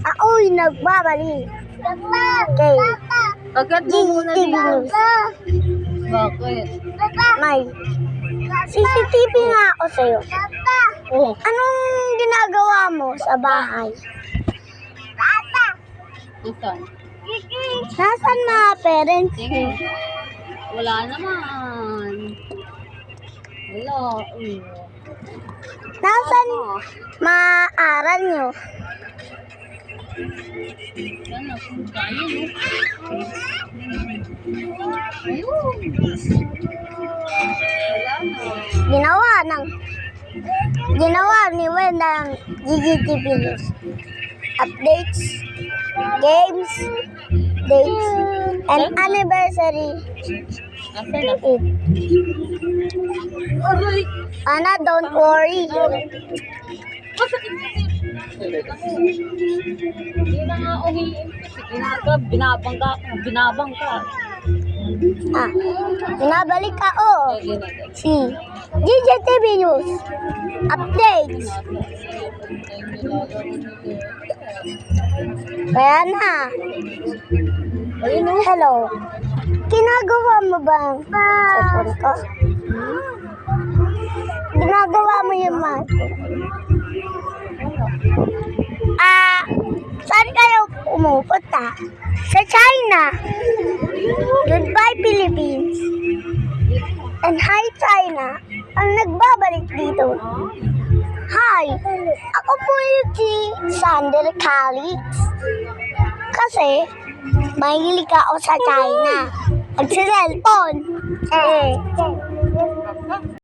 Ako'y nagbabalik. Okay. Agad mo muna TV dito. News. Bakit? May CCTV nga ako sa'yo. Oh, Anong ginagawa mo sa bahay? isan. Nasaan mga parents Sige. mo? Wala naman. Wala. Nasaan maaral nyo? Yan na. Ayun. Ayun. Wala na. Ginawa ni Wenda ang GGTV News. Updates, games, dates, and anniversary. Asan na? It. Aray! Ana, don't worry. Masakit kasi. Hindi na nga umiin kasi binabang ka. Ah, binabalik ako. Ayun na. Si GGTV News. Updates. Kaya na. Hello. Ginagawa mo ba ang cellphone ko? Ginagawa mo yung math. Saan kayo pumupunta? Sa China. Goodbye, Philippines. And hi, China. Ang nagbabalik dito. Hi, ako po yung si Sander Calix. Kasi, mahilig ako sa China. At sa cellphone.